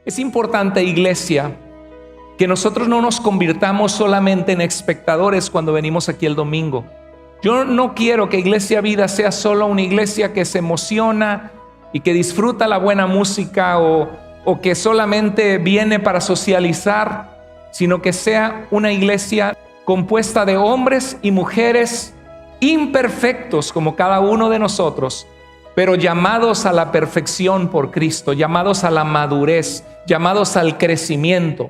Es importante, iglesia, que nosotros no nos convirtamos solamente en espectadores cuando venimos aquí el domingo. Yo no quiero que Iglesia Vida sea solo una iglesia que se emociona y que disfruta la buena música o que solamente viene para socializar, sino que sea una iglesia compuesta de hombres y mujeres imperfectos como cada uno de nosotros, pero llamados a la perfección por Cristo, llamados a la madurez, llamados al crecimiento.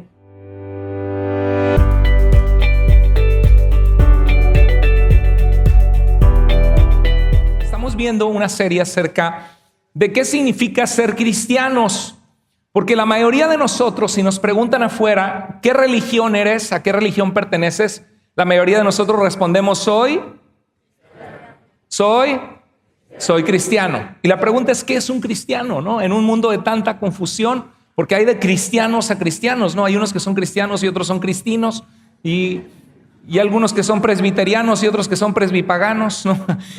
Estamos viendo una serie acerca de qué significa ser cristianos, porque la mayoría de nosotros, si nos preguntan afuera, ¿qué religión eres? ¿A qué religión perteneces? La mayoría de nosotros respondemos, soy cristiano. Y la pregunta es, ¿qué es un cristiano? ¿No? En un mundo de tanta confusión, porque hay de cristianos a cristianos, ¿no? Hay unos que son cristianos y otros son cristinos, y algunos que son presbiterianos y otros que son presbipaganos, ¿no?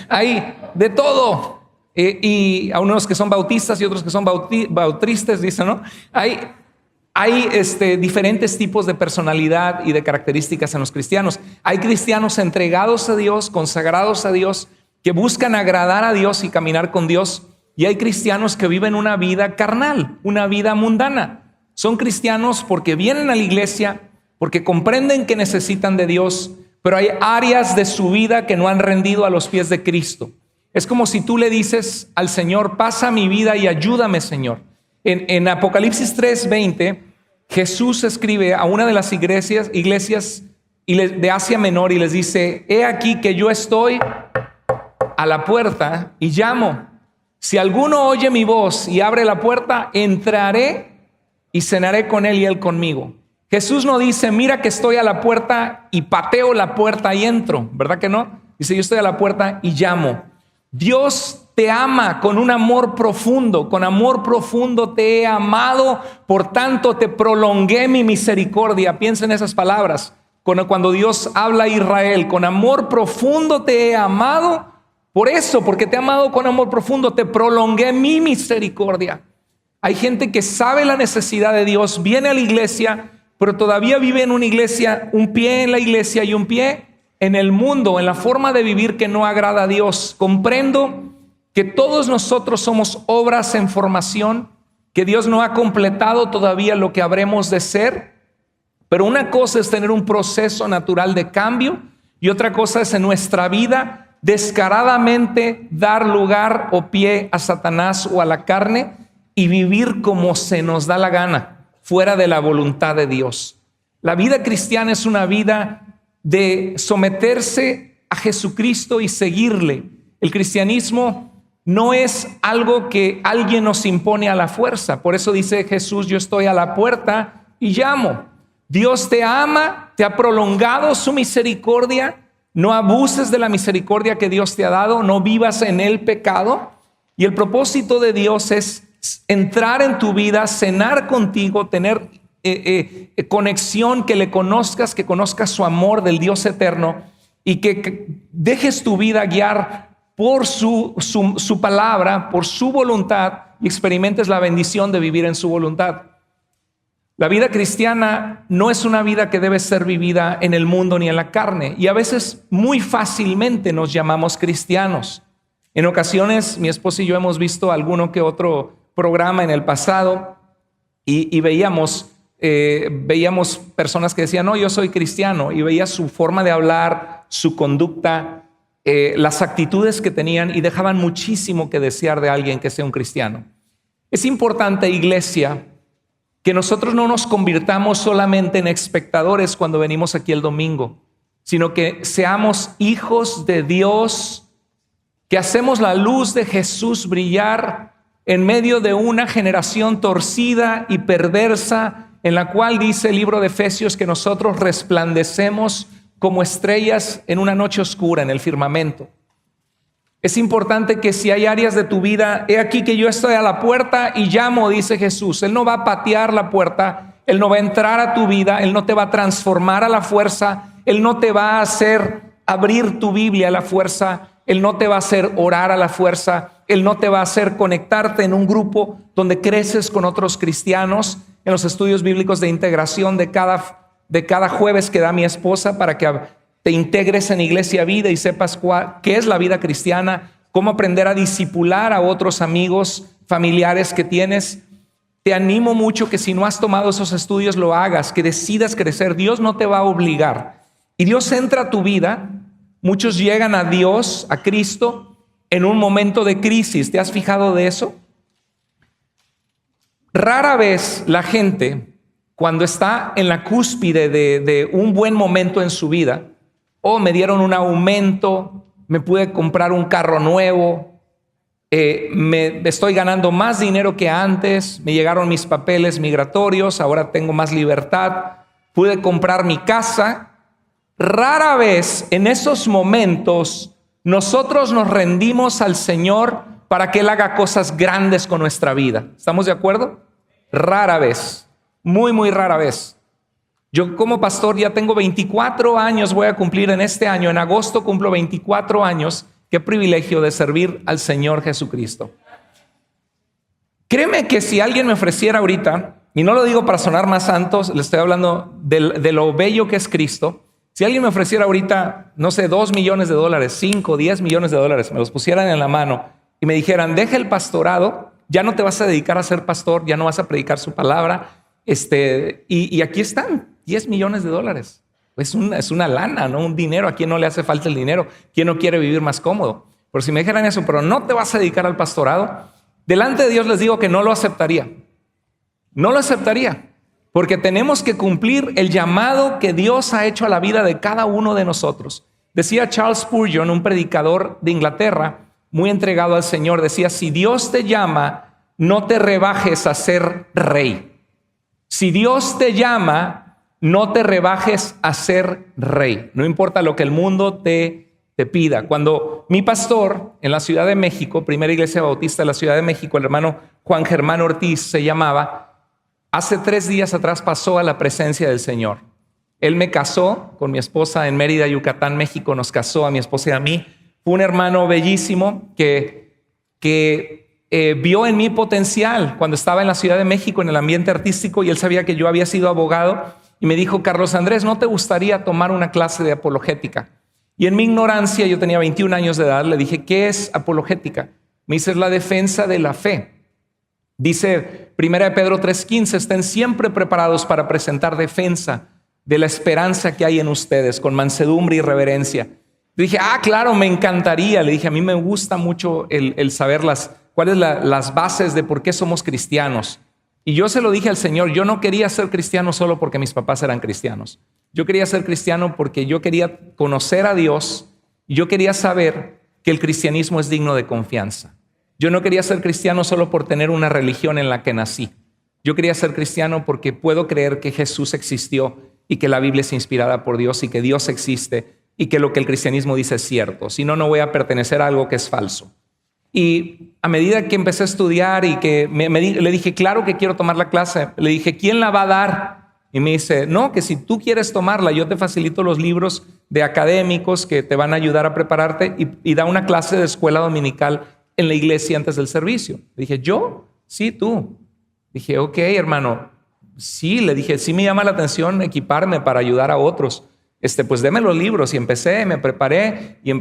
Hay de todo. Y a unos que son bautistas y otros que son bautristas, dicen, ¿no? Hay diferentes tipos de personalidad y de características en los cristianos. Hay cristianos entregados a Dios, consagrados a Dios, que buscan agradar a Dios y caminar con Dios. Y hay cristianos que viven una vida carnal, una vida mundana. Son cristianos porque vienen a la iglesia, porque comprenden que necesitan de Dios, pero hay áreas de su vida que no han rendido a los pies de Cristo. Es como si tú le dices al Señor, pasa mi vida y ayúdame, Señor. En Apocalipsis 3:20, Jesús escribe a una de las iglesias de Asia Menor y les dice, he aquí que yo estoy a la puerta y llamo. Si alguno oye mi voz y abre la puerta, entraré y cenaré con él y él conmigo. Jesús no dice, mira que estoy a la puerta y pateo la puerta y entro, ¿verdad que no? Dice, yo estoy a la puerta y llamo. Dios te ama con un amor profundo, con amor profundo te he amado, por tanto te prolongué mi misericordia. Piensa en esas palabras, cuando Dios habla a Israel, con amor profundo te he amado, por eso, porque te he amado con amor profundo, te prolongué mi misericordia. Hay gente que sabe la necesidad de Dios, viene a la iglesia, pero todavía vive en una iglesia, un pie en la iglesia y un pie en el mundo, en la forma de vivir que no agrada a Dios. Comprendo que todos nosotros somos obras en formación, que Dios no ha completado todavía lo que habremos de ser, pero una cosa es tener un proceso natural de cambio y otra cosa es en nuestra vida descaradamente dar lugar o pie a Satanás o a la carne y vivir como se nos da la gana, fuera de la voluntad de Dios. La vida cristiana es una vida de someterse a Jesucristo y seguirle. El cristianismo no es algo que alguien nos impone a la fuerza. Por eso dice Jesús, yo estoy a la puerta y llamo. Dios te ama, te ha prolongado su misericordia. No abuses de la misericordia que Dios te ha dado, no vivas en el pecado. Y el propósito de Dios es entrar en tu vida, cenar contigo, tener conexión, que le conozcas, que conozcas su amor del Dios eterno y que dejes tu vida guiar por su palabra, por su voluntad y experimentes la bendición de vivir en su voluntad. La vida cristiana no es una vida que debe ser vivida en el mundo ni en la carne, y a veces muy fácilmente nos llamamos cristianos. En ocasiones mi esposa y yo hemos visto alguno que otro programa en el pasado y veíamos personas que decían, no, yo soy cristiano, y veía su forma de hablar, su conducta, las actitudes que tenían, y dejaban muchísimo que desear de alguien que sea un cristiano. Es importante, iglesia, que nosotros no nos convirtamos solamente en espectadores cuando venimos aquí el domingo, sino que seamos hijos de Dios, que hacemos la luz de Jesús brillar en medio de una generación torcida y perversa, en la cual dice el libro de Efesios que nosotros resplandecemos como estrellas en una noche oscura en el firmamento. Es importante que si hay áreas de tu vida, he aquí que yo estoy a la puerta y llamo, dice Jesús. Él no va a patear la puerta, Él no va a entrar a tu vida, Él no te va a transformar a la fuerza, Él no te va a hacer abrir tu Biblia a la fuerza, Él no te va a hacer orar a la fuerza, Él no te va a hacer conectarte en un grupo donde creces con otros cristianos. en los estudios bíblicos de integración de cada jueves que da mi esposa para que te integres en Iglesia Vida y sepas qué es la vida cristiana, cómo aprender a discipular a otros amigos, familiares que tienes. Te animo mucho que si no has tomado esos estudios lo hagas, que decidas crecer. Dios no te va a obligar. Y Dios entra a tu vida. Muchos llegan a Dios, a Cristo, en un momento de crisis. ¿Te has fijado de eso? Rara vez la gente, cuando está en la cúspide de un buen momento en su vida, me dieron un aumento, me pude comprar un carro nuevo, me estoy ganando más dinero que antes, me llegaron mis papeles migratorios, ahora tengo más libertad, pude comprar mi casa. Rara vez en esos momentos nosotros nos rendimos al Señor para que Él haga cosas grandes con nuestra vida. ¿Estamos de acuerdo? Rara vez, muy, muy rara vez. Yo como pastor ya tengo 24 años, voy a cumplir en este año, en agosto cumplo 24 años. Qué privilegio de servir al Señor Jesucristo. Créeme que si alguien me ofreciera ahorita, y no lo digo para sonar más santos, le estoy hablando de lo bello que es Cristo. Si alguien me ofreciera ahorita, no sé, $2 millones, 5, 10 millones de dólares, me los pusieran en la mano y me dijeran, deja el pastorado, ya no te vas a dedicar a ser pastor, ya no vas a predicar su palabra, y aquí están, $10 millones. Es una lana, ¿no? Un dinero. ¿A quién no le hace falta el dinero? ¿Quién no quiere vivir más cómodo? Pero si me dijeran eso, pero no te vas a dedicar al pastorado, delante de Dios les digo que no lo aceptaría. No lo aceptaría, porque tenemos que cumplir el llamado que Dios ha hecho a la vida de cada uno de nosotros. Decía Charles Spurgeon, un predicador de Inglaterra, muy entregado al Señor, decía, si Dios te llama, no te rebajes a ser rey. Si Dios te llama, no te rebajes a ser rey. No importa lo que el mundo te pida. Cuando mi pastor en la Ciudad de México, primera iglesia bautista de la Ciudad de México, el hermano Juan Germán Ortiz se llamaba, hace 3 días atrás pasó a la presencia del Señor. Él me casó con mi esposa en Mérida, Yucatán, México. Nos casó a mi esposa y a mí. Fue un hermano bellísimo que vio en mí potencial cuando estaba en la Ciudad de México en el ambiente artístico, y él sabía que yo había sido abogado, y me dijo, Carlos Andrés, ¿no te gustaría tomar una clase de apologética? Y en mi ignorancia, yo tenía 21 años de edad, le dije, ¿qué es apologética? Me dice, es la defensa de la fe. Dice 1 Pedro 3:15, estén siempre preparados para presentar defensa de la esperanza que hay en ustedes, con mansedumbre y reverencia. Le dije, claro, me encantaría. Le dije, a mí me gusta mucho el saber cuáles las bases de por qué somos cristianos. Y yo se lo dije al Señor, yo no quería ser cristiano solo porque mis papás eran cristianos. Yo quería ser cristiano porque yo quería conocer a Dios y yo quería saber que el cristianismo es digno de confianza. Yo no quería ser cristiano solo por tener una religión en la que nací. Yo quería ser cristiano porque puedo creer que Jesús existió y que la Biblia es inspirada por Dios y que Dios existe y que lo que el cristianismo dice es cierto. Si no, no voy a pertenecer a algo que es falso. Y a medida que empecé a estudiar y que le dije, claro que quiero tomar la clase. Le dije, ¿quién la va a dar? Y me dice, no, que si tú quieres tomarla, yo te facilito los libros de académicos que te van a ayudar a prepararte, y da una clase de escuela dominical en la iglesia antes del servicio. Le dije, ¿yo? Sí, tú. Dije, ok, hermano. Sí, le dije, sí me llama la atención equiparme para ayudar a otros. Pues deme los libros. Y me preparé y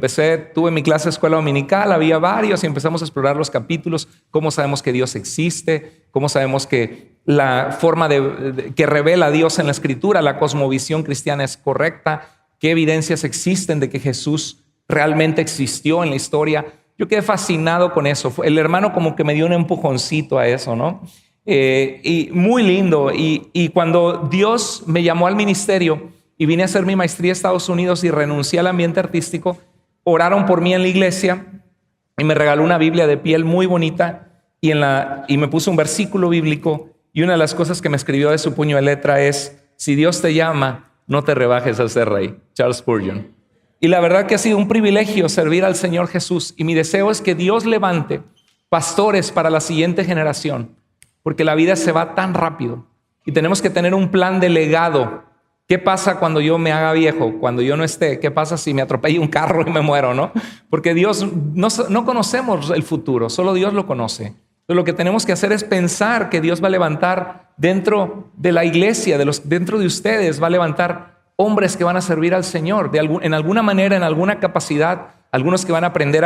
tuve mi clase de escuela dominical, había varios y empezamos a explorar los capítulos, cómo sabemos que Dios existe, cómo sabemos que la forma que revela Dios en la Escritura, la cosmovisión cristiana es correcta, qué evidencias existen de que Jesús realmente existió en la historia. Yo quedé fascinado con eso. El hermano como que me dio un empujoncito a eso, ¿no? Y muy lindo. Y cuando Dios me llamó al ministerio y vine a hacer mi maestría a Estados Unidos y renuncié al ambiente artístico, oraron por mí en la iglesia y me regaló una Biblia de piel muy bonita y me puso un versículo bíblico, y una de las cosas que me escribió de su puño de letra es, si Dios te llama, no te rebajes a ser rey. Charles Spurgeon. Y la verdad que ha sido un privilegio servir al Señor Jesús, y mi deseo es que Dios levante pastores para la siguiente generación, porque la vida se va tan rápido y tenemos que tener un plan de legado. ¿Qué pasa cuando yo me haga viejo? Cuando yo no esté, ¿qué pasa si me atropella un carro y me muero, no? Porque Dios, no conocemos el futuro, solo Dios lo conoce. Entonces, lo que tenemos que hacer es pensar que Dios va a levantar dentro de la iglesia, dentro de ustedes, va a levantar hombres que van a servir al Señor, en alguna manera, en alguna capacidad, algunos que van a aprender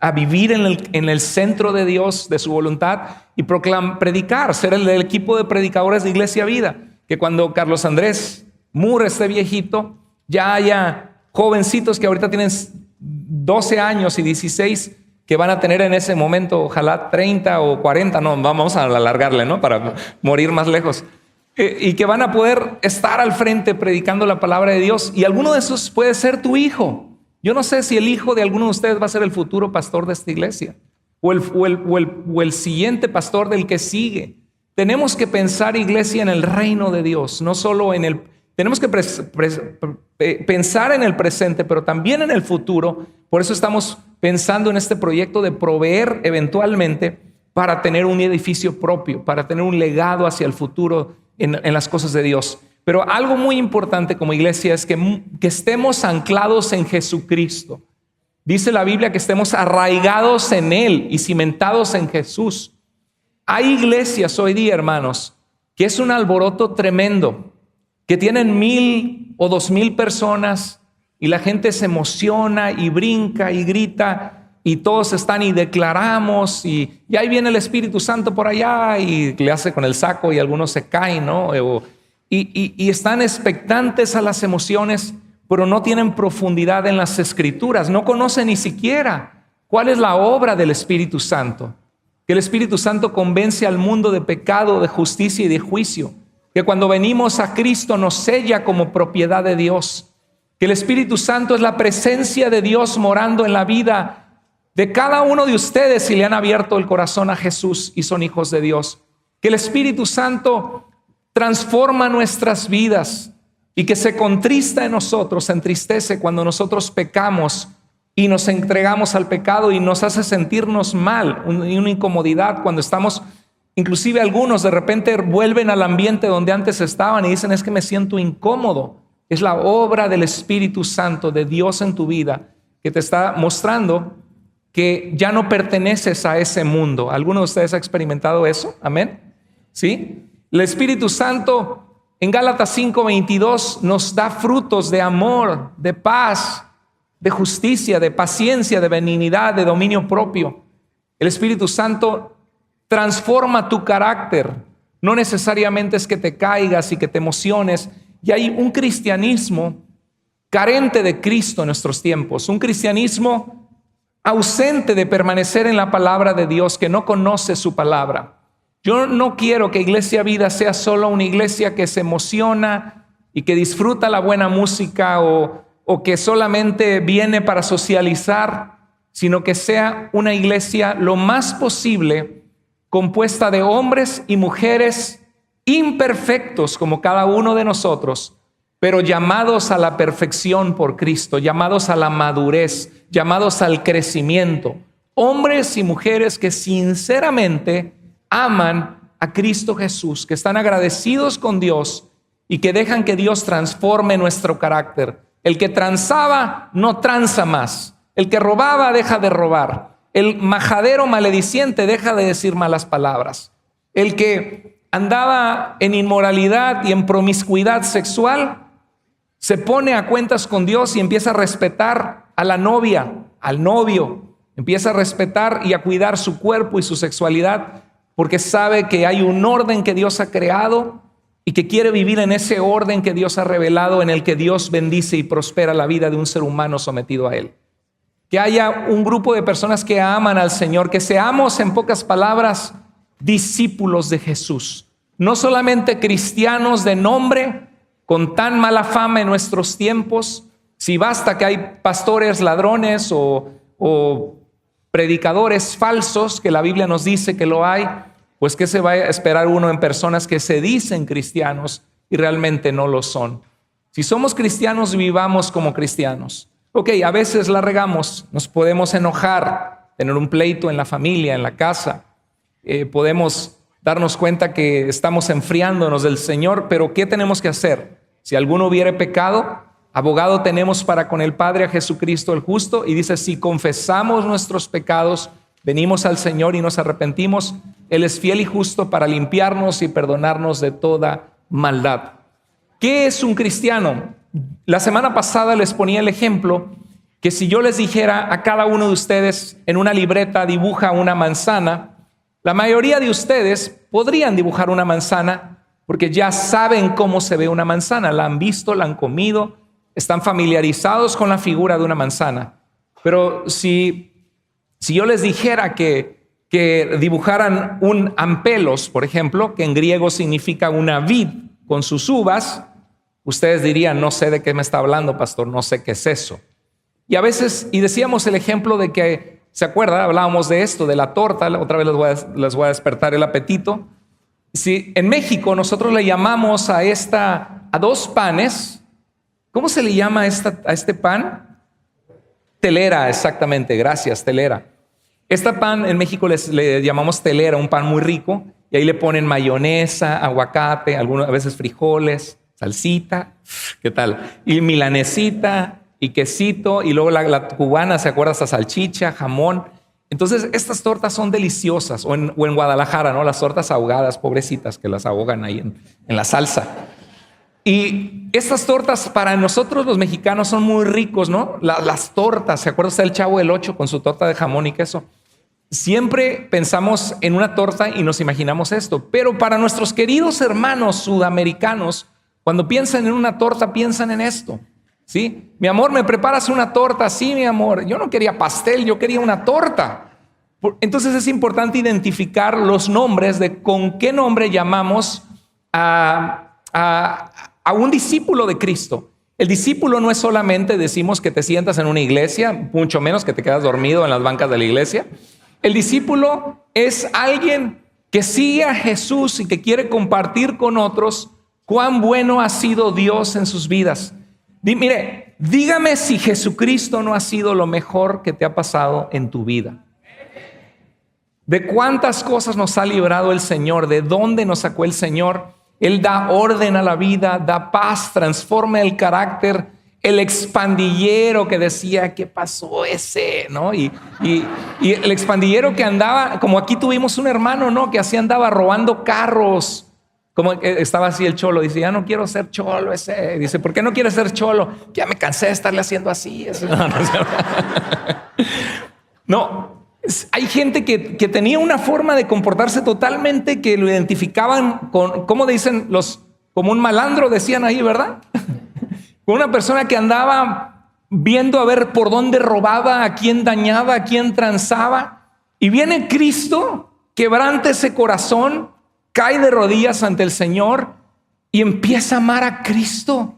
a vivir en el centro de Dios, de su voluntad, y predicar, ser el equipo de predicadores de Iglesia Vida, que cuando Carlos Andrés Moore esté viejito, ya haya jovencitos que ahorita tienen 12 años y 16, que van a tener en ese momento, ojalá 30 o 40, no, vamos a alargarle, ¿no? Para morir más lejos. Y que van a poder estar al frente predicando la palabra de Dios. Y alguno de esos puede ser tu hijo. Yo no sé si el hijo de alguno de ustedes va a ser el futuro pastor de esta iglesia o el siguiente pastor del que sigue. Tenemos que pensar, iglesia, en el reino de Dios, no solo en el... Tenemos que pensar en el presente, pero también en el futuro. Por eso estamos pensando en este proyecto de proveer eventualmente para tener un edificio propio, para tener un legado hacia el futuro en las cosas de Dios. Pero algo muy importante como iglesia es que estemos anclados en Jesucristo. Dice la Biblia que estemos arraigados en Él y cimentados en Jesús. Hay iglesias hoy día, hermanos, que es un alboroto tremendo, que tienen 1,000 o 2,000 personas y la gente se emociona y brinca y grita y todos están y declaramos y ahí viene el Espíritu Santo por allá y le hace con el saco y algunos se caen, ¿no? Y están expectantes a las emociones, pero no tienen profundidad en las Escrituras, no conocen ni siquiera cuál es la obra del Espíritu Santo. Que el Espíritu Santo convence al mundo de pecado, de justicia y de juicio. Que cuando venimos a Cristo nos sella como propiedad de Dios. Que el Espíritu Santo es la presencia de Dios morando en la vida de cada uno de ustedes si le han abierto el corazón a Jesús y son hijos de Dios. Que el Espíritu Santo transforma nuestras vidas y que se contrista en nosotros, se entristece cuando nosotros pecamos y nos entregamos al pecado y nos hace sentirnos mal, una incomodidad cuando estamos, inclusive algunos de repente vuelven al ambiente donde antes estaban y dicen es que me siento incómodo. Es la obra del Espíritu Santo de Dios en tu vida que te está mostrando que ya no perteneces a ese mundo. ¿Alguno de ustedes ha experimentado eso? Amén. ¿Sí? El Espíritu Santo en Gálatas 5:22 nos da frutos de amor, de paz, de justicia, de paciencia, de benignidad, de dominio propio. El Espíritu Santo transforma tu carácter. No necesariamente es que te caigas y que te emociones. Y hay un cristianismo carente de Cristo en nuestros tiempos. Un cristianismo ausente de permanecer en la palabra de Dios, que no conoce su palabra. Yo no quiero que Iglesia Vida sea solo una iglesia que se emociona y que disfruta la buena música o que solamente viene para socializar, sino que sea una iglesia lo más posible compuesta de hombres y mujeres imperfectos como cada uno de nosotros, pero llamados a la perfección por Cristo, llamados a la madurez, llamados al crecimiento. Hombres y mujeres que sinceramente aman a Cristo Jesús, que están agradecidos con Dios y que dejan que Dios transforme nuestro carácter. El que transaba no tranza más. El que robaba deja de robar. El majadero malediciente deja de decir malas palabras. El que andaba en inmoralidad y en promiscuidad sexual se pone a cuentas con Dios y empieza a respetar a la novia, al novio. Empieza a respetar y a cuidar su cuerpo y su sexualidad porque sabe que hay un orden que Dios ha creado y que quiere vivir en ese orden que Dios ha revelado, en el que Dios bendice y prospera la vida de un ser humano sometido a Él. Que haya un grupo de personas que aman al Señor, que seamos, en pocas palabras, discípulos de Jesús. No solamente cristianos de nombre, con tan mala fama en nuestros tiempos. Si basta que hay pastores ladrones o predicadores falsos, que la Biblia nos dice que lo hay, pues ¿qué se va a esperar uno en personas que se dicen cristianos y realmente no lo son? Si somos cristianos, vivamos como cristianos. Ok, a veces la regamos, nos podemos enojar, tener un pleito en la familia, en la casa. Podemos darnos cuenta que estamos enfriándonos del Señor, pero ¿qué tenemos que hacer? Si alguno hubiere pecado, abogado tenemos para con el Padre a Jesucristo el justo, y dice, si confesamos nuestros pecados, venimos al Señor y nos arrepentimos, Él es fiel y justo para limpiarnos y perdonarnos de toda maldad. ¿Qué es un cristiano? La semana pasada les ponía el ejemplo que si yo les dijera a cada uno de ustedes en una libreta dibuja una manzana, la mayoría de ustedes podrían dibujar una manzana porque ya saben cómo se ve una manzana, la han visto, la han comido, están familiarizados con la figura de una manzana. Pero si yo les dijera que dibujaran un ampelos, por ejemplo, que en griego significa una vid con sus uvas, ustedes dirían, no sé de qué me está hablando, pastor, no sé qué es eso. Y a veces, y decíamos el ejemplo de que, ¿se acuerda? Hablábamos de esto, de la torta, otra vez les voy a despertar el apetito. Si en México nosotros le llamamos a dos panes, ¿cómo se le llama a este pan? Telera, exactamente, gracias, telera. Este pan en México le llamamos telera, un pan muy rico, y ahí le ponen mayonesa, aguacate, a veces frijoles, salsita, ¿qué tal? Y milanesita, y quesito, y luego la cubana, ¿se acuerda? Esa salchicha, jamón. Entonces, estas tortas son deliciosas, o en Guadalajara, ¿no? Las tortas ahogadas, pobrecitas, que las ahogan ahí en la salsa. Y estas tortas para nosotros los mexicanos son muy ricos, ¿no? Las tortas, ¿se acuerda usted del Chavo del Ocho con su torta de jamón y queso? Siempre pensamos en una torta y nos imaginamos esto, pero para nuestros queridos hermanos sudamericanos, cuando piensan en una torta, piensan en esto. ¿Sí? Mi amor, ¿me preparas una torta? Sí, mi amor. Yo no quería pastel, yo quería una torta. Entonces es importante identificar los nombres de con qué nombre llamamos a un discípulo de Cristo. El discípulo no es solamente, decimos, que te sientas en una iglesia, mucho menos que te quedas dormido en las bancas de la iglesia. El discípulo es alguien que sigue a Jesús y que quiere compartir con otros cuán bueno ha sido Dios en sus vidas. Mire, dígame si Jesucristo no ha sido lo mejor que te ha pasado en tu vida. ¿De cuántas cosas nos ha librado el Señor? ¿De dónde nos sacó el Señor? Él da orden a la vida, da paz, transforma el carácter. El expandillero que decía, ¿qué pasó ese? ¿No? Y el expandillero que andaba, como aquí tuvimos un hermano, ¿no? Que así andaba robando carros. Como estaba así el cholo, dice, ya no quiero ser cholo ese. Dice, ¿por qué no quieres ser cholo? Ya me cansé de estarle haciendo así. No, hay gente que tenía una forma de comportarse totalmente que lo identificaban con, ¿cómo dicen como un malandro decían ahí, ¿verdad? Con una persona que andaba viendo a ver por dónde robaba, a quién dañaba, a quién transaba. Y viene Cristo, quebranta ese corazón, cae de rodillas ante el Señor y empieza a amar a Cristo.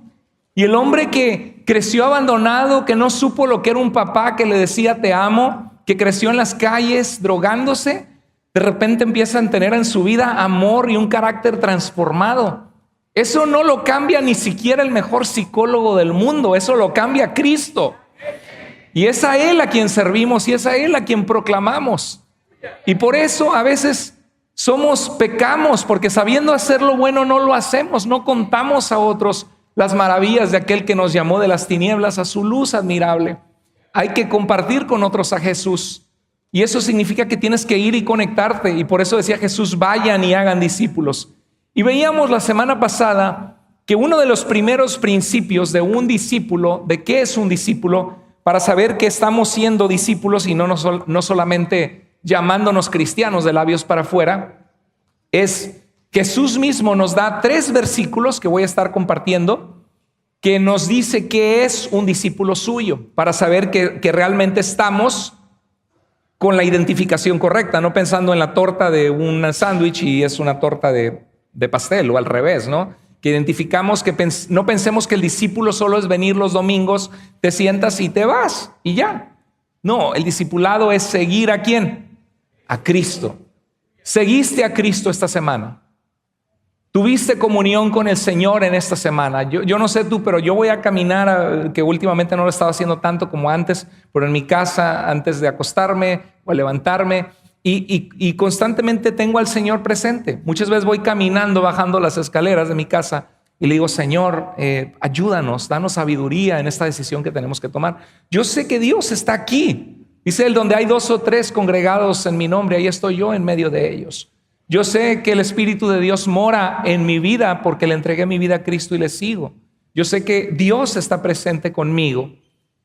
Y el hombre que creció abandonado, que no supo lo que era un papá que le decía te amo, que creció en las calles drogándose, de repente empieza a tener en su vida amor y un carácter transformado. Eso no lo cambia ni siquiera el mejor psicólogo del mundo, eso lo cambia Cristo. Y es a Él a quien servimos y es a Él a quien proclamamos. Y por eso a veces pecamos, porque sabiendo hacer lo bueno no lo hacemos, no contamos a otros las maravillas de aquel que nos llamó de las tinieblas a su luz admirable. Hay que compartir con otros a Jesús. Y eso significa que tienes que ir y conectarte. Y por eso decía Jesús, vayan y hagan discípulos. Y veíamos la semana pasada que uno de los primeros principios de un discípulo, de qué es un discípulo, para saber que estamos siendo discípulos y no solamente llamándonos cristianos de labios para afuera, es Jesús mismo nos da 3 versículos que voy a estar compartiendo que nos dice que es un discípulo suyo, para saber que realmente estamos con la identificación correcta, no pensando en la torta de un sándwich y es una torta de pastel o al revés, ¿no? Que identificamos que no pensemos que el discípulo solo es venir los domingos, te sientas y te vas y ya. No, el discipulado es seguir ¿a quién? A Cristo. ¿Seguiste a Cristo esta semana? ¿Tuviste comunión con el Señor en esta semana? Yo no sé tú, pero yo voy a caminar, que últimamente no lo estaba haciendo tanto como antes, pero en mi casa, antes de acostarme o a levantarme, y constantemente tengo al Señor presente. Muchas veces voy caminando, bajando las escaleras de mi casa y le digo, Señor, ayúdanos, danos sabiduría en esta decisión que tenemos que tomar. Yo sé que Dios está aquí. Dice él, donde hay 2 o 3 congregados en mi nombre, ahí estoy yo en medio de ellos. Yo sé que el Espíritu de Dios mora en mi vida porque le entregué mi vida a Cristo y le sigo. Yo sé que Dios está presente conmigo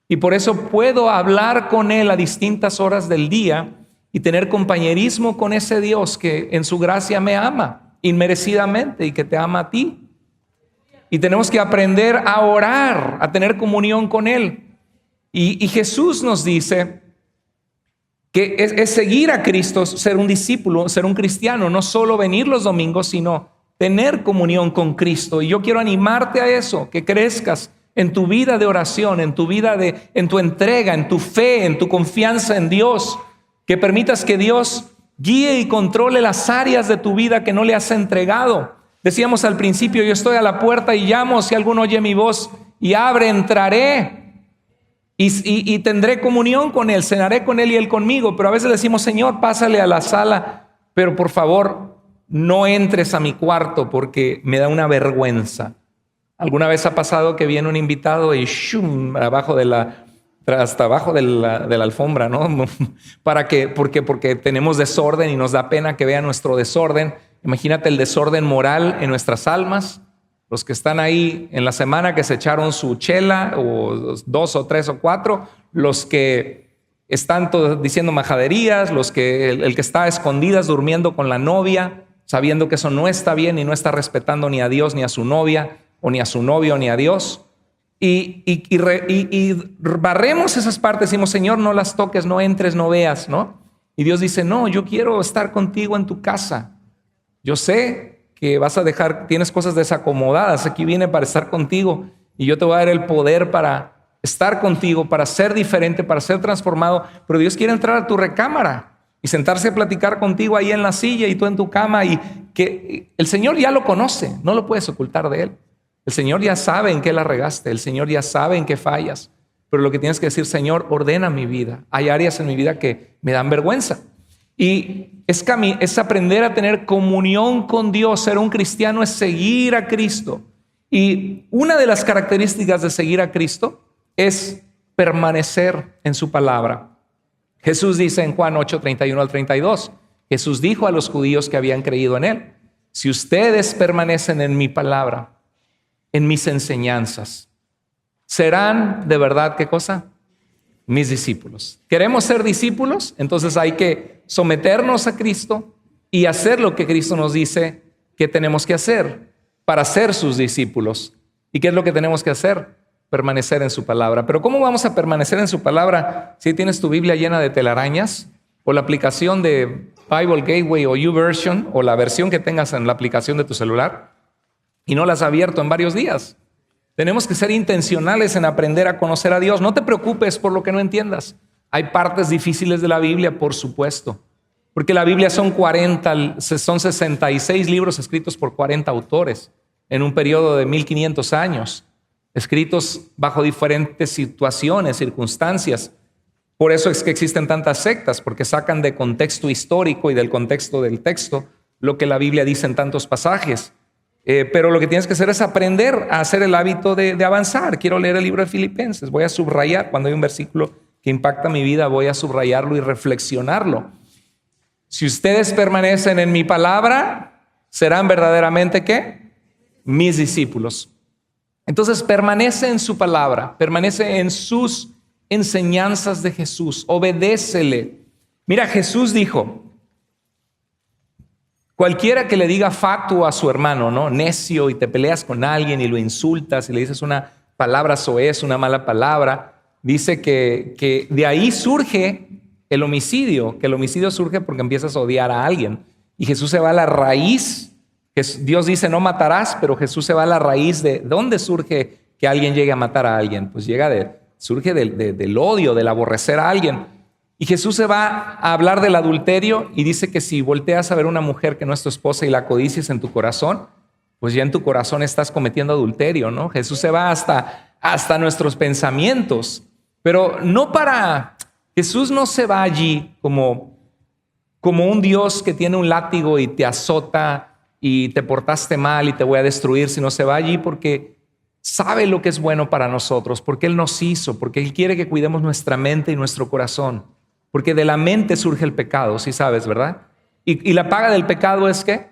y por eso puedo hablar con Él a distintas horas del día y tener compañerismo con ese Dios que en su gracia me ama inmerecidamente y que te ama a ti. Y tenemos que aprender a orar, a tener comunión con Él. Y Jesús nos dice que es seguir a Cristo, ser un discípulo, ser un cristiano, no solo venir los domingos, sino tener comunión con Cristo. Y yo quiero animarte a eso, que crezcas en tu vida de oración, en tu vida en tu entrega, en tu fe, en tu confianza en Dios, que permitas que Dios guíe y controle las áreas de tu vida que no le has entregado. Decíamos al principio, yo estoy a la puerta y llamo, si alguno oye mi voz y abre, entraré. Y tendré comunión con Él, cenaré con Él y Él conmigo. Pero a veces decimos, Señor, pásale a la sala, pero por favor, no entres a mi cuarto porque me da una vergüenza. ¿Alguna vez ha pasado que viene un invitado y ¡shum! Hasta abajo de la alfombra, ¿no? Porque tenemos desorden y nos da pena que vea nuestro desorden. Imagínate el desorden moral en nuestras almas. Los que están ahí en la semana que se echaron su chela, o 2 o 3 o 4, los que están diciendo majaderías, el que está a escondidas durmiendo con la novia, sabiendo que eso no está bien y no está respetando ni a Dios ni a su novia, o ni a su novio ni a Dios. Y barremos esas partes, decimos, Señor, no las toques, no entres, no veas, ¿no? Y Dios dice, no, yo quiero estar contigo en tu casa. Yo sé que tienes cosas desacomodadas, aquí viene para estar contigo y yo te voy a dar el poder para estar contigo, para ser diferente, para ser transformado, pero Dios quiere entrar a tu recámara y sentarse a platicar contigo ahí en la silla y tú en tu cama, y que el Señor ya lo conoce, no lo puedes ocultar de Él. El Señor ya sabe en qué la regaste, el Señor ya sabe en qué fallas, pero lo que tienes que decir, Señor, ordena mi vida. Hay áreas en mi vida que me dan vergüenza. Y es aprender a tener comunión con Dios. Ser un cristiano es seguir a Cristo. Y una de las características de seguir a Cristo es permanecer en su palabra. Jesús dice en Juan 8, 31 al 32, Jesús dijo a los judíos que habían creído en Él, si ustedes permanecen en mi palabra, en mis enseñanzas, serán de verdad, ¿qué cosa? Mis discípulos. ¿Queremos ser discípulos? Entonces hay que someternos a Cristo y hacer lo que Cristo nos dice que tenemos que hacer para ser sus discípulos. ¿Y qué es lo que tenemos que hacer? Permanecer en su palabra. Pero ¿cómo vamos a permanecer en su palabra si tienes tu Biblia llena de telarañas? O la aplicación de Bible Gateway o YouVersion, o la versión que tengas en la aplicación de tu celular, y no la has abierto en varios días. Tenemos que ser intencionales en aprender a conocer a Dios. No te preocupes por lo que no entiendas. Hay partes difíciles de la Biblia, por supuesto, porque la Biblia son 66 libros escritos por 40 autores en un periodo de 1500 años, escritos bajo diferentes situaciones, circunstancias. Por eso es que existen tantas sectas, porque sacan de contexto histórico y del contexto del texto lo que la Biblia dice en tantos pasajes. Pero lo que tienes que hacer es aprender a hacer el hábito de avanzar. Quiero leer el libro de Filipenses, voy a subrayar cuando hay un versículo que impacta mi vida, voy a subrayarlo y reflexionarlo. Si ustedes permanecen en mi palabra, serán verdaderamente ¿qué? Mis discípulos. Entonces permanece en su palabra, permanece en sus enseñanzas de Jesús, obedécele. Mira, Jesús dijo, cualquiera que le diga fatuo a su hermano, ¿no? Necio, y te peleas con alguien y lo insultas y le dices una palabra soez, una mala palabra, dice que de ahí surge el homicidio, que el homicidio surge porque empiezas a odiar a alguien. Y Jesús se va a la raíz, que Dios dice no matarás, pero Jesús se va a la raíz de dónde surge que alguien llegue a matar a alguien. Pues surge del odio, del aborrecer a alguien. Y Jesús se va a hablar del adulterio y dice que si volteas a ver una mujer que no es tu esposa y la codicias en tu corazón, pues ya en tu corazón estás cometiendo adulterio, ¿no? Jesús se va hasta nuestros pensamientos, pero Jesús no se va allí como un Dios que tiene un látigo y te azota y te portaste mal y te voy a destruir, sino se va allí porque sabe lo que es bueno para nosotros, porque Él nos hizo, porque Él quiere que cuidemos nuestra mente y nuestro corazón. Porque de la mente surge el pecado, sí sabes, ¿verdad? Y la paga del pecado es ¿qué?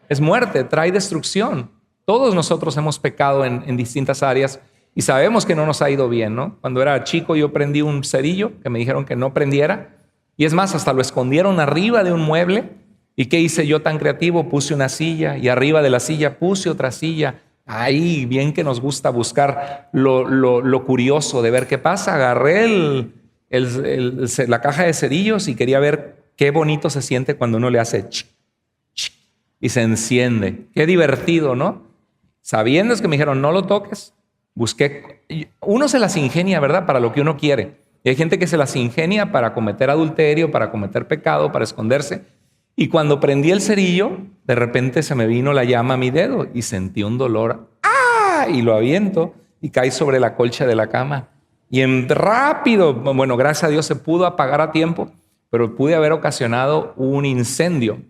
Es muerte, trae destrucción. Todos nosotros hemos pecado en distintas áreas y sabemos que no nos ha ido bien, ¿no? Cuando era chico yo prendí un cerillo que me dijeron que no prendiera. Y es más, hasta lo escondieron arriba de un mueble. ¿Y qué hice yo tan creativo? Puse una silla y arriba de la silla puse otra silla. Ahí, bien que nos gusta buscar lo curioso de ver qué pasa. Agarré la caja de cerillos y quería ver qué bonito se siente cuando uno le hace ch, ch, y se enciende. Qué divertido, ¿no? Sabiendo que me dijeron no lo toques, busqué. Uno se las ingenia, ¿verdad? Para lo que uno quiere. Y hay gente que se las ingenia para cometer adulterio, para cometer pecado, para esconderse. Y cuando prendí el cerillo, de repente se me vino la llama a mi dedo y sentí un dolor. ¡Ah! Y lo aviento y cae sobre la colcha de la cama. Y en rápido, bueno, gracias a Dios se pudo apagar a tiempo, pero pude haber ocasionado un incendio.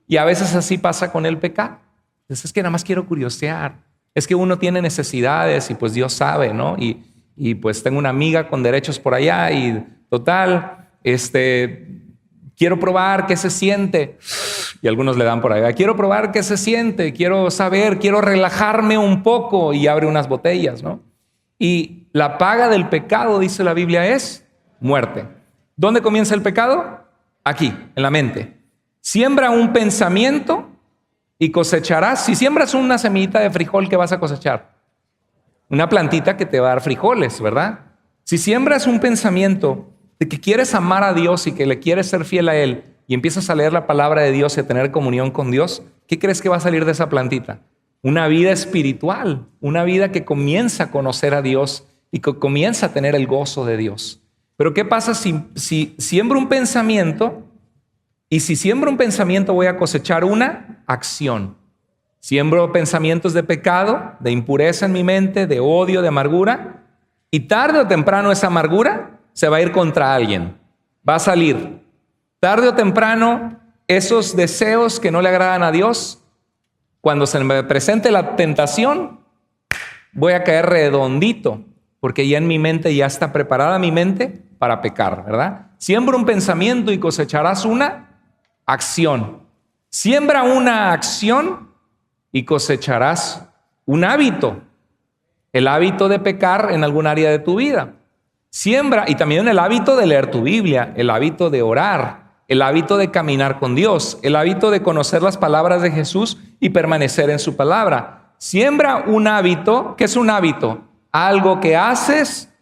Y a veces así pasa con el pecado. Entonces es que nada más quiero curiosear. Es que uno tiene necesidades y pues Dios sabe, ¿no? Y pues tengo una amiga con derechos por allá y total, quiero probar qué se siente. Y algunos le dan por allá, quiero probar qué se siente, quiero saber, quiero relajarme un poco y abre unas botellas, ¿no? Y la paga del pecado, dice la Biblia, es muerte. ¿Dónde comienza el pecado? Aquí, en la mente. Siembra un pensamiento y cosecharás. Si siembras una semillita de frijol, ¿qué vas a cosechar? Una plantita que te va a dar frijoles, ¿verdad? Si siembras un pensamiento de que quieres amar a Dios y que le quieres ser fiel a Él y empiezas a leer la palabra de Dios y a tener comunión con Dios, ¿qué crees que va a salir de esa plantita? Una vida espiritual, una vida que comienza a conocer a Dios y que comienza a tener el gozo de Dios. Pero ¿qué pasa si siembro un pensamiento? Y si siembro un pensamiento voy a cosechar una acción. Siembro pensamientos de pecado, de impureza en mi mente, de odio, de amargura, y tarde o temprano esa amargura se va a ir contra alguien, va a salir. Tarde o temprano esos deseos que no le agradan a Dios, cuando se me presente la tentación, voy a caer redondito, porque ya en mi mente ya está preparada mi mente para pecar, ¿verdad? Siembra un pensamiento y cosecharás una acción. Siembra una acción y cosecharás un hábito. El hábito de pecar en algún área de tu vida. Siembra, y también el hábito de leer tu Biblia, el hábito de orar, el hábito de caminar con Dios, el hábito de conocer las palabras de Jesús y permanecer en su palabra. Siembra un hábito. ¿Qué es un hábito? Algo que haces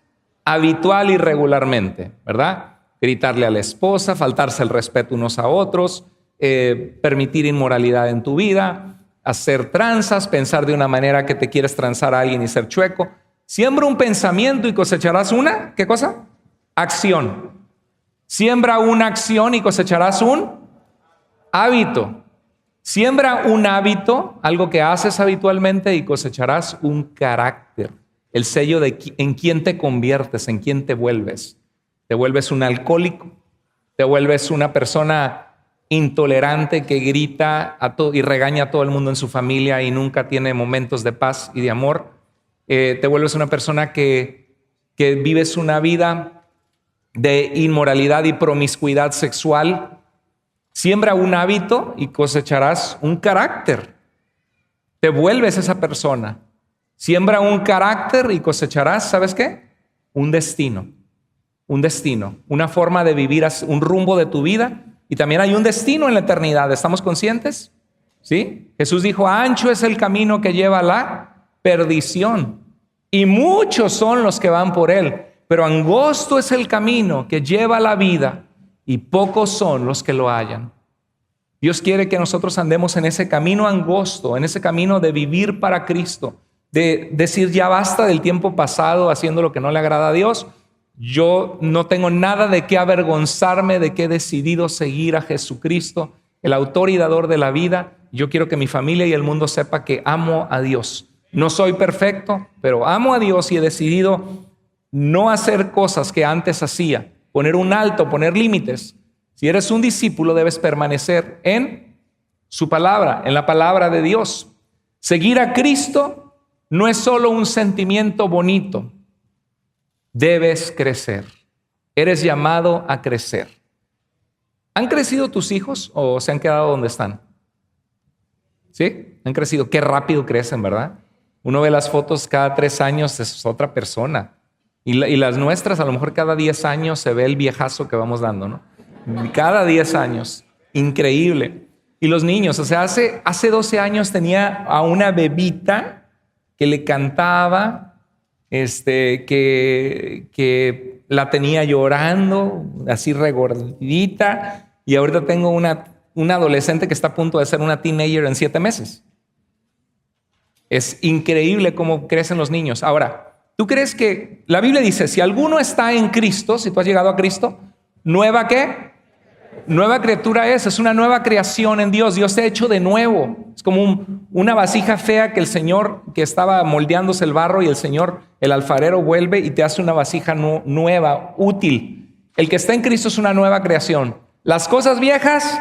habitual y regularmente, ¿verdad? Gritarle a la esposa, faltarse el respeto unos a otros, permitir inmoralidad en tu vida, hacer tranzas, pensar de una manera que te quieres transar a alguien y ser chueco. Siembra un pensamiento y cosecharás una, ¿qué cosa? Acción. Siembra una acción y cosecharás un hábito. Siembra un hábito, algo que haces habitualmente, y cosecharás un carácter. El sello de en quién te conviertes, en quién te vuelves. Te vuelves un alcohólico, te vuelves una persona intolerante que grita y regaña a todo el mundo en su familia y nunca tiene momentos de paz y de amor. Te vuelves una persona que vives una vida de inmoralidad y promiscuidad sexual. Siembra un hábito y cosecharás un carácter. Te vuelves esa persona. Siembra un carácter y cosecharás, ¿sabes qué? Un destino. Un destino, una forma de vivir, un rumbo de tu vida. Y también hay un destino en la eternidad. ¿Estamos conscientes? ¿Sí? Jesús dijo, ancho es el camino que lleva a la perdición. Y muchos son los que van por él. Pero angosto es el camino que lleva a la vida. Y pocos son los que lo hallan. Dios quiere que nosotros andemos en ese camino angosto, en ese camino de vivir para Cristo. De decir, ya basta del tiempo pasado haciendo lo que no le agrada a Dios. Yo no tengo nada de qué avergonzarme de que he decidido seguir a Jesucristo, el autor y dador de la vida. Yo quiero que mi familia y el mundo sepa que amo a Dios. No soy perfecto, pero amo a Dios y he decidido no hacer cosas que antes hacía, poner un alto, poner límites. Si eres un discípulo, debes permanecer en su palabra, en la palabra de Dios. Seguir a Cristo no es solo un sentimiento bonito. Debes crecer. Eres llamado a crecer. ¿Han crecido tus hijos o se han quedado donde están? ¿Sí? Han crecido. Qué rápido crecen, ¿verdad? Uno ve las fotos cada 3 años, es otra persona. Y las nuestras, a lo mejor cada 10 años se ve el viejazo que vamos dando, ¿no? Cada 10 años. Increíble. Y los niños, o sea, hace 12 años tenía a una bebita que le cantaba, que la tenía llorando, así regordita. Y ahorita tengo una adolescente que está a punto de ser una teenager en 7 meses. Es increíble cómo crecen los niños. Ahora, ¿tú crees que la Biblia dice, si alguno está en Cristo, si tú has llegado a Cristo, ¿nueva qué? Nueva criatura es una nueva creación en Dios. Dios te ha hecho de nuevo. Es como una vasija fea que el Señor, que estaba moldeándose el barro, y el Señor, el alfarero, vuelve y te hace una vasija nueva, útil. El que está en Cristo es una nueva creación. Las cosas viejas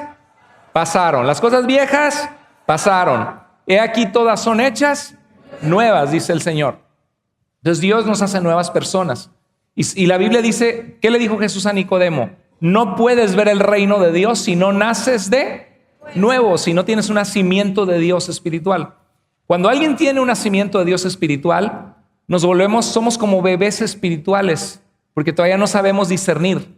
pasaron. Las cosas viejas pasaron. He aquí todas son hechas nuevas, dice el Señor. Entonces Dios nos hace nuevas personas. Y la Biblia dice, ¿qué le dijo Jesús a Nicodemo? No puedes ver el reino de Dios si no naces de nuevo, si no tienes un nacimiento de Dios espiritual. Cuando alguien tiene un nacimiento de Dios espiritual, somos como bebés espirituales, porque todavía no sabemos discernir.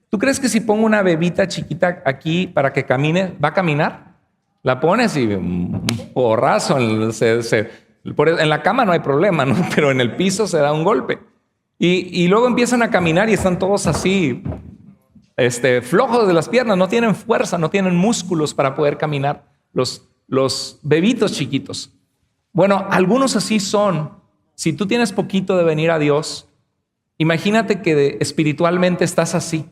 ¿Tú crees que si pongo una bebita chiquita aquí para que camine, va a caminar? La pones y un porrazo, en la cama no hay problema, ¿no? Pero en el piso se da un golpe. Y luego empiezan a caminar y están todos así, flojos de las piernas, no tienen fuerza, no tienen músculos para poder caminar, los bebitos chiquitos. Bueno, algunos así son. Si tú tienes poquito de venir a Dios, imagínate que espiritualmente estás así.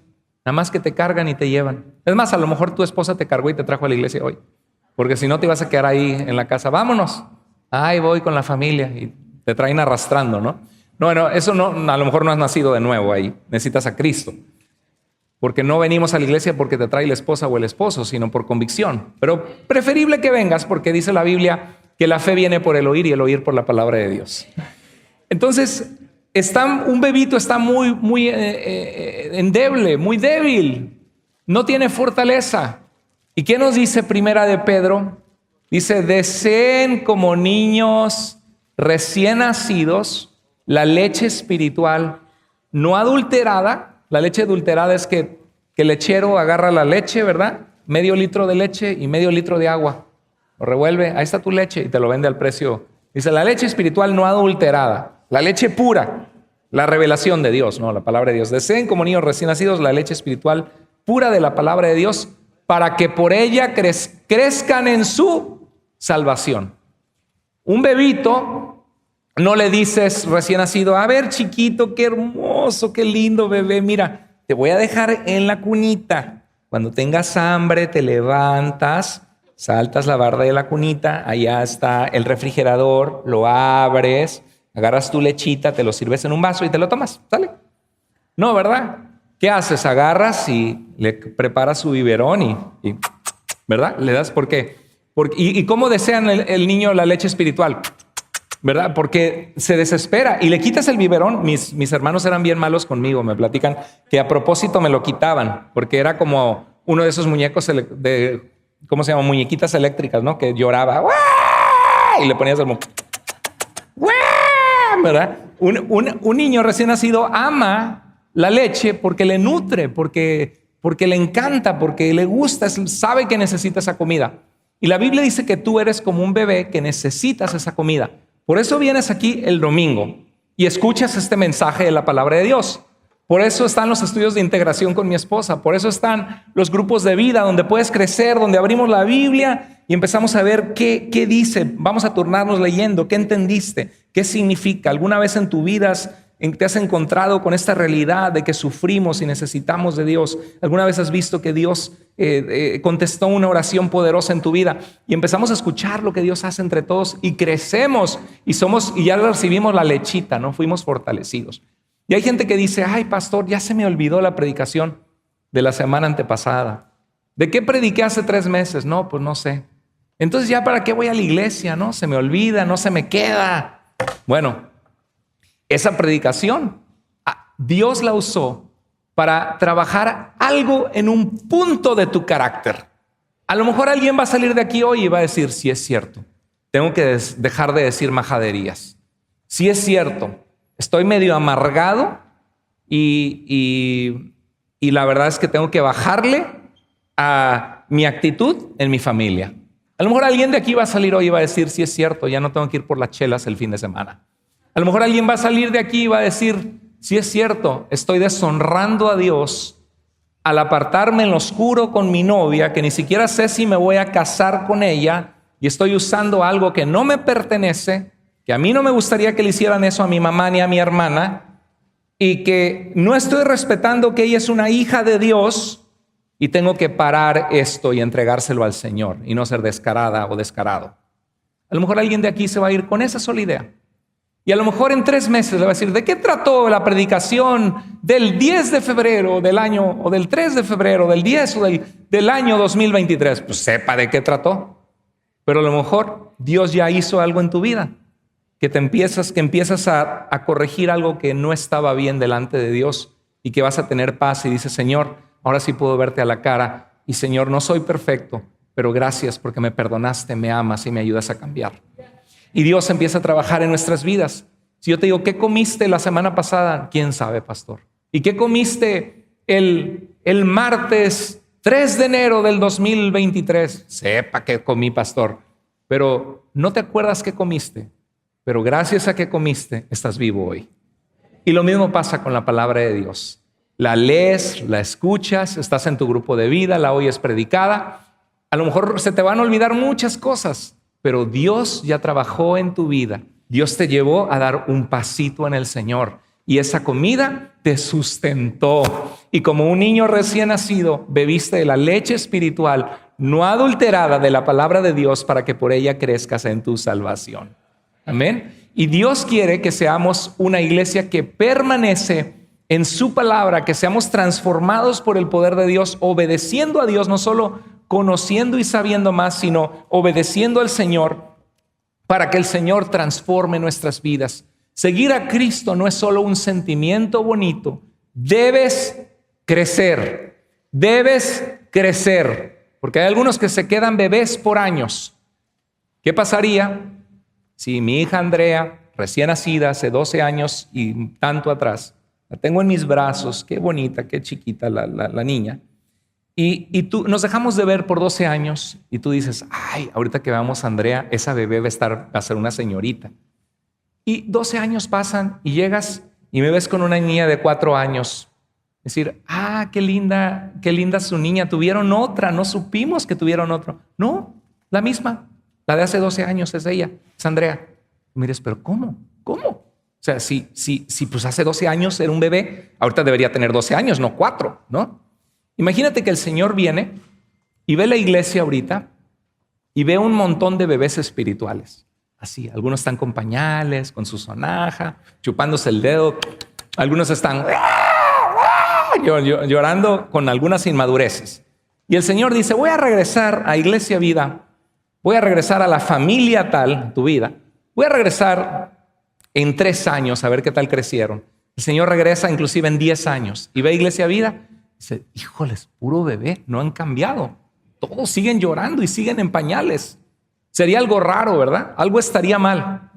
Nada más que te cargan y te llevan. Es más, a lo mejor tu esposa te cargó y te trajo a la iglesia hoy. Porque si no te ibas a quedar ahí en la casa. Vámonos. Ay, voy con la familia. Y te traen arrastrando, ¿no? No, bueno, eso no, a lo mejor no has nacido de nuevo ahí. Necesitas a Cristo. Porque no venimos a la iglesia porque te trae la esposa o el esposo, sino por convicción. Pero preferible que vengas porque dice la Biblia que la fe viene por el oír y el oír por la palabra de Dios. Entonces, un bebito está muy endeble, muy débil, no tiene fortaleza. ¿Y qué nos dice Primera de Pedro? Dice, deseen como niños recién nacidos la leche espiritual no adulterada. La leche adulterada es que el lechero agarra la leche, ¿verdad? Medio litro de leche y medio litro de agua. Lo revuelve, ahí está tu leche, y te lo vende al precio. Dice, la leche espiritual no adulterada. La leche pura, la revelación de Dios, ¿no? La palabra de Dios. Deseen como niños recién nacidos la leche espiritual pura de la palabra de Dios para que por ella crezcan en su salvación. Un bebito, no le dices recién nacido, a ver chiquito, qué hermoso, qué lindo bebé, mira, te voy a dejar en la cunita. Cuando tengas hambre te levantas, saltas la barda de la cunita, allá está el refrigerador, lo abres, agarras tu lechita, te lo sirves en un vaso y te lo tomas, ¿sale? No, ¿verdad? ¿Qué haces? Agarras y le preparas su biberón y ¿verdad? Le das, ¿por qué? ¿Y cómo desean el niño la leche espiritual? ¿Verdad? Porque se desespera y le quitas el biberón. Mis hermanos eran bien malos conmigo, me platican que a propósito me lo quitaban, porque era como uno de esos muñecos ¿cómo se llama? Muñequitas eléctricas, ¿no? Que lloraba. ¡Uah! Y le ponías el ¿verdad? Un niño recién nacido ama la leche porque le nutre, porque le encanta, porque le gusta, sabe que necesita esa comida. Y la Biblia dice que tú eres como un bebé que necesitas esa comida. Por eso vienes aquí el domingo y escuchas este mensaje de la palabra de Dios. Por eso están los estudios de integración con mi esposa. Por eso están los grupos de vida donde puedes crecer, donde abrimos la Biblia y empezamos a ver qué dice. Vamos a turnarnos leyendo. ¿Qué entendiste? ¿Qué significa? ¿Alguna vez en tu vida te has encontrado con esta realidad de que sufrimos y necesitamos de Dios? ¿Alguna vez has visto que Dios contestó una oración poderosa en tu vida? Y empezamos a escuchar lo que Dios hace entre todos y crecemos y ya recibimos la lechita, ¿no? Fuimos fortalecidos. Y hay gente que dice, ay pastor, ya se me olvidó la predicación de la semana antepasada. ¿De qué prediqué hace 3 meses? No, pues no sé. Entonces ya para qué voy a la iglesia, ¿no? Se me olvida, no se me queda. Bueno, esa predicación Dios la usó para trabajar algo en un punto de tu carácter. A lo mejor alguien va a salir de aquí hoy y va a decir, sí es cierto, tengo que dejar de decir majaderías. Sí es cierto, estoy medio amargado y la verdad es que tengo que bajarle a mi actitud en mi familia. A lo mejor alguien de aquí va a salir hoy y va a decir, sí es cierto, ya no tengo que ir por las chelas el fin de semana. A lo mejor alguien va a salir de aquí y va a decir, sí es cierto, estoy deshonrando a Dios al apartarme en lo oscuro con mi novia, que ni siquiera sé si me voy a casar con ella, y estoy usando algo que no me pertenece, que a mí no me gustaría que le hicieran eso a mi mamá ni a mi hermana, y que no estoy respetando que ella es una hija de Dios, y tengo que parar esto y entregárselo al Señor y no ser descarada o descarado. A lo mejor alguien de aquí se va a ir con esa sola idea. Y a lo mejor en 3 meses le va a decir, ¿de qué trató la predicación del 10 de febrero del año, o del 3 de febrero, del 10 o del año 2023? Pues sepa de qué trató. Pero a lo mejor Dios ya hizo algo en tu vida, que empiezas a corregir algo que no estaba bien delante de Dios y que vas a tener paz y dices, Señor, ahora sí puedo verte a la cara y Señor, no soy perfecto, pero gracias porque me perdonaste, me amas y me ayudas a cambiar. Y Dios empieza a trabajar en nuestras vidas. Si yo te digo, ¿qué comiste la semana pasada? ¿Quién sabe, pastor? ¿Y qué comiste el martes 3 de enero del 2023? Sepa qué comí, pastor. Pero no te acuerdas qué comiste. Pero gracias a que comiste, estás vivo hoy. Y lo mismo pasa con la palabra de Dios. La lees, la escuchas, estás en tu grupo de vida, la oyes predicada. A lo mejor se te van a olvidar muchas cosas, pero Dios ya trabajó en tu vida. Dios te llevó a dar un pasito en el Señor y esa comida te sustentó. Y como un niño recién nacido, bebiste de la leche espiritual no adulterada de la palabra de Dios para que por ella crezcas en tu salvación. Amén. Y Dios quiere que seamos una iglesia que permanece en su palabra, que seamos transformados por el poder de Dios, obedeciendo a Dios, no solo conociendo y sabiendo más, sino obedeciendo al Señor para que el Señor transforme nuestras vidas. Seguir a Cristo no es solo un sentimiento bonito. Debes crecer, porque hay algunos que se quedan bebés por años. ¿Qué pasaría si mi hija Andrea, recién nacida hace 12 años y tanto atrás, la tengo en mis brazos, qué bonita, qué chiquita la niña, y tú nos dejamos de ver por 12 años y tú dices, ay, ahorita que veamos a Andrea, esa bebé va a ser una señorita. Y 12 años pasan y llegas y me ves con una niña de 4 años. Decir, qué linda su niña, tuvieron otra, no supimos que tuvieron otro. No, la misma, la de hace 12 años es ella, es Andrea. Y mires, pero ¿cómo? O sea, si pues hace 12 años era un bebé, ahorita debería tener 12 años, no 4, ¿no? Imagínate que el Señor viene y ve la iglesia ahorita y ve un montón de bebés espirituales. Así, algunos están con pañales, con su sonaja, chupándose el dedo. Algunos están llorando con algunas inmadureces. Y el Señor dice, voy a regresar a Iglesia Vida, voy a regresar a la familia tal, tu vida. Voy a regresar en 3 años a ver qué tal crecieron. El Señor regresa inclusive en 10 años y ve a Iglesia Vida. Dice, híjoles, puro bebé, no han cambiado. Todos siguen llorando y siguen en pañales. Sería algo raro, ¿verdad? Algo estaría mal.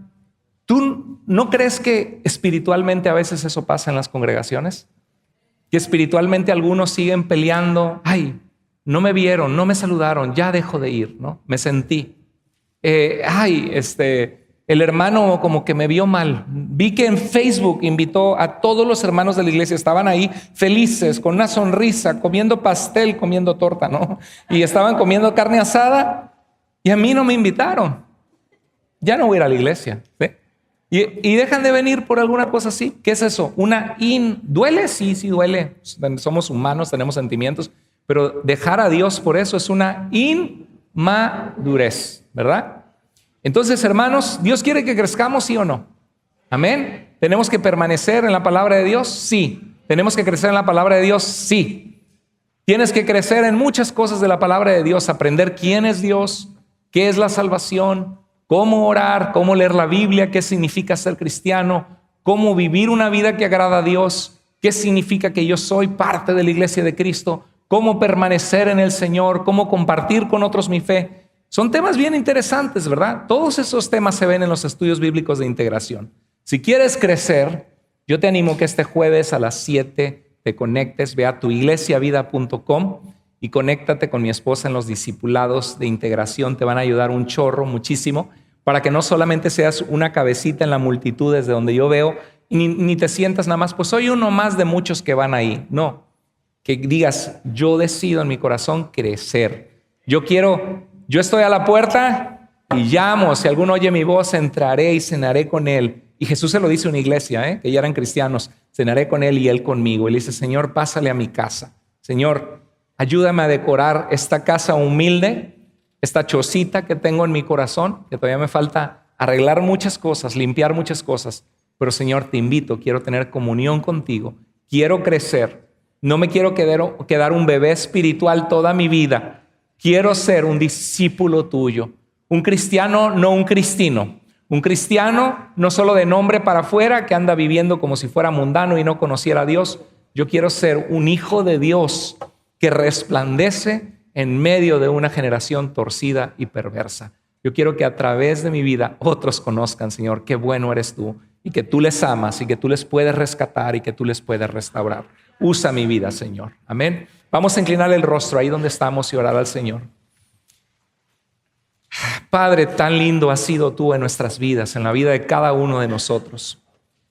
¿Tú no crees que espiritualmente a veces eso pasa en las congregaciones? Que espiritualmente algunos siguen peleando. Ay, no me vieron, no me saludaron, ya dejo de ir, ¿no? Me sentí. El hermano como que me vio mal. Vi que en Facebook invitó a todos los hermanos de la iglesia. Estaban ahí felices, con una sonrisa, comiendo pastel, comiendo torta, ¿no? Y estaban comiendo carne asada y a mí no me invitaron. Ya no voy a ir a la iglesia, ¿sí? Y dejan de venir por alguna cosa así. ¿Qué es eso? ¿Duele? Sí, duele. Somos humanos, tenemos sentimientos. Pero dejar a Dios por eso es una inmadurez, ¿verdad? Entonces, hermanos, ¿Dios quiere que crezcamos, sí o no? Amén. ¿Tenemos que permanecer en la palabra de Dios? Sí. ¿Tenemos que crecer en la palabra de Dios? Sí. Tienes que crecer en muchas cosas de la palabra de Dios, aprender quién es Dios, qué es la salvación, cómo orar, cómo leer la Biblia, qué significa ser cristiano, cómo vivir una vida que agrada a Dios. qué significa que yo soy parte de la iglesia de Cristo, cómo permanecer en el Señor, cómo compartir con otros mi fe. Son temas bien interesantes, ¿verdad? Todos esos temas se ven en los estudios bíblicos de integración. Si quieres crecer, yo te animo que este jueves a las 7 te conectes, ve a tuiglesiavida.com y conéctate con mi esposa en los discipulados de integración. Te van a ayudar un chorro, muchísimo, para que no solamente seas una cabecita en la multitud desde donde yo veo, y ni te sientas nada más, pues soy uno más de muchos que van ahí. No, que digas, yo decido en mi corazón crecer. Yo estoy a la puerta y llamo, si alguno oye mi voz, entraré y cenaré con él. Y Jesús se lo dice a una iglesia, que ya eran cristianos, cenaré con él y él conmigo. Él dice, Señor, pásale a mi casa. Señor, ayúdame a decorar esta casa humilde, esta chocita que tengo en mi corazón, que todavía me falta arreglar muchas cosas, limpiar muchas cosas. Pero Señor, te invito, quiero tener comunión contigo, quiero crecer. No me quiero quedar un bebé espiritual toda mi vida. Quiero ser un discípulo tuyo. Un cristiano, no un cristino. Un cristiano, no solo de nombre para afuera, que anda viviendo como si fuera mundano y no conociera a Dios. Yo quiero ser un hijo de Dios que resplandece en medio de una generación torcida y perversa. Yo quiero que a través de mi vida otros conozcan, Señor, qué bueno eres tú y que tú les amas y que tú les puedes rescatar y que tú les puedes restaurar. Usa mi vida, Señor. Amén. Vamos a inclinar el rostro ahí donde estamos y orar al Señor. Padre, tan lindo has sido tú en nuestras vidas, en la vida de cada uno de nosotros.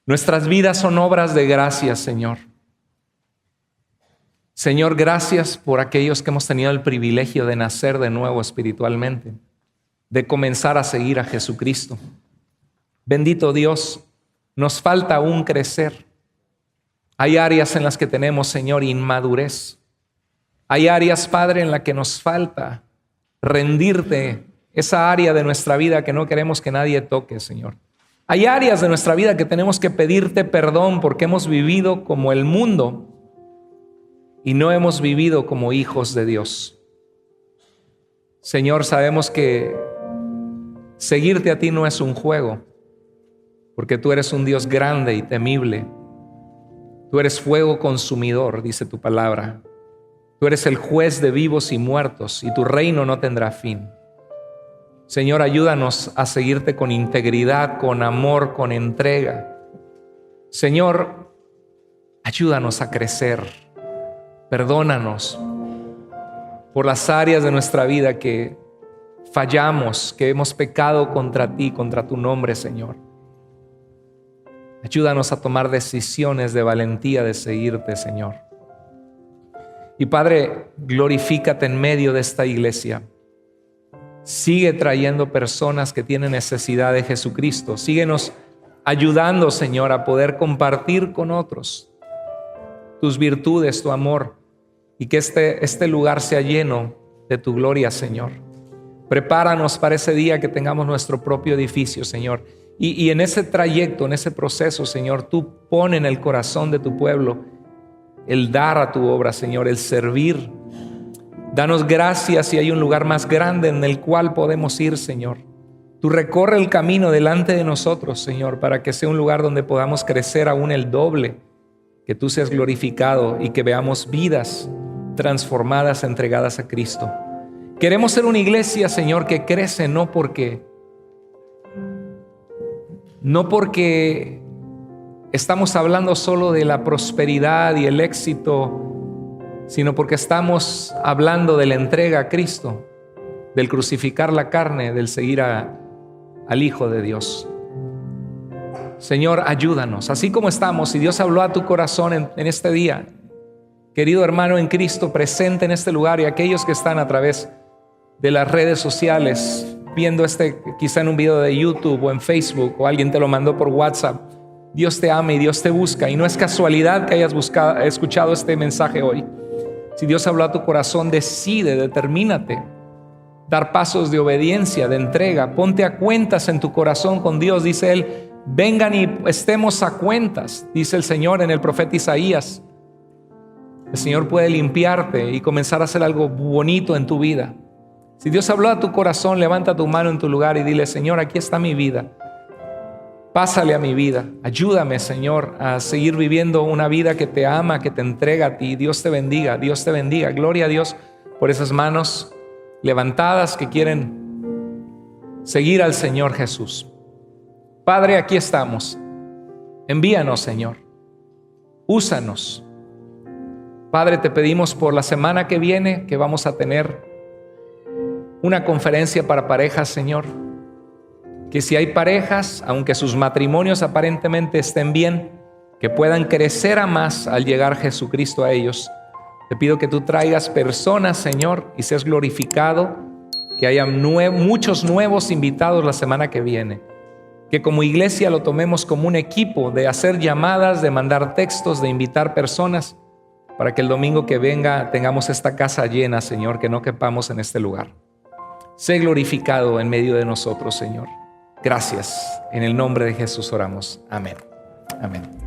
Nuestras vidas son obras de gracia, Señor. Señor, gracias por aquellos que hemos tenido el privilegio de nacer de nuevo espiritualmente, de comenzar a seguir a Jesucristo. Bendito Dios, nos falta aún crecer. Hay áreas en las que tenemos, Señor, inmadurez. Hay áreas, Padre, en las que nos falta rendirte esa área de nuestra vida que no queremos que nadie toque, Señor. Hay áreas de nuestra vida que tenemos que pedirte perdón porque hemos vivido como el mundo y no hemos vivido como hijos de Dios. Señor, sabemos que seguirte a ti no es un juego, porque tú eres un Dios grande y temible. Tú eres fuego consumidor, dice tu palabra. Tú eres el juez de vivos y muertos y tu reino no tendrá fin. Señor, ayúdanos a seguirte con integridad, con amor, con entrega. Señor, ayúdanos a crecer. Perdónanos por las áreas de nuestra vida que fallamos, que hemos pecado contra ti, contra tu nombre, Señor. Ayúdanos a tomar decisiones de valentía de seguirte, Señor. Y Padre, glorifícate en medio de esta iglesia. Sigue trayendo personas que tienen necesidad de Jesucristo. Síguenos ayudando, Señor, a poder compartir con otros tus virtudes, tu amor, y que este lugar sea lleno de tu gloria, Señor. Prepáranos para ese día que tengamos nuestro propio edificio, Señor. Y en ese trayecto, en ese proceso, Señor, tú pon en el corazón de tu pueblo el dar a tu obra, Señor, el servir. Danos gracias si hay un lugar más grande en el cual podemos ir, Señor. Tú recorre el camino delante de nosotros, Señor, para que sea un lugar donde podamos crecer aún el doble, que tú seas glorificado y que veamos vidas transformadas, entregadas a Cristo. Queremos ser una iglesia, Señor, que crece no porque estamos hablando solo de la prosperidad y el éxito, sino porque estamos hablando de la entrega a Cristo, del crucificar la carne, del seguir al Hijo de Dios. Señor, ayúdanos, así como estamos. Si Dios habló a tu corazón en este día, querido hermano en Cristo, presente en este lugar, y aquellos que están a través de las redes sociales, viendo quizá en un video de YouTube o en Facebook, o alguien te lo mandó por WhatsApp, Dios te ama y Dios te busca, y no es casualidad que hayas escuchado este mensaje hoy. Si Dios habló a tu corazón, determínate, dar pasos de obediencia, de entrega. Ponte a cuentas en tu corazón con Dios. Dice Él, vengan y estemos a cuentas, dice el Señor en el profeta Isaías. El Señor puede limpiarte y comenzar a hacer algo bonito en tu vida. Si Dios habló a tu corazón, levanta tu mano en tu lugar y dile, Señor, aquí está mi vida. Pásale a mi vida. Ayúdame, Señor, a seguir viviendo una vida que te ama, que te entrega a ti. Dios te bendiga, Dios te bendiga. Gloria a Dios por esas manos levantadas que quieren seguir al Señor Jesús. Padre, aquí estamos. Envíanos, Señor. Úsanos. Padre, te pedimos por la semana que viene que vamos a tener una conferencia para parejas, Señor. Que si hay parejas, aunque sus matrimonios aparentemente estén bien, que puedan crecer a más al llegar Jesucristo a ellos. Te pido que tú traigas personas, Señor, y seas glorificado, que haya muchos nuevos invitados la semana que viene. Que como iglesia lo tomemos como un equipo de hacer llamadas, de mandar textos, de invitar personas, para que el domingo que venga tengamos esta casa llena, Señor, que no quepamos en este lugar. Sé glorificado en medio de nosotros, Señor. Gracias. En el nombre de Jesús oramos. Amén. Amén.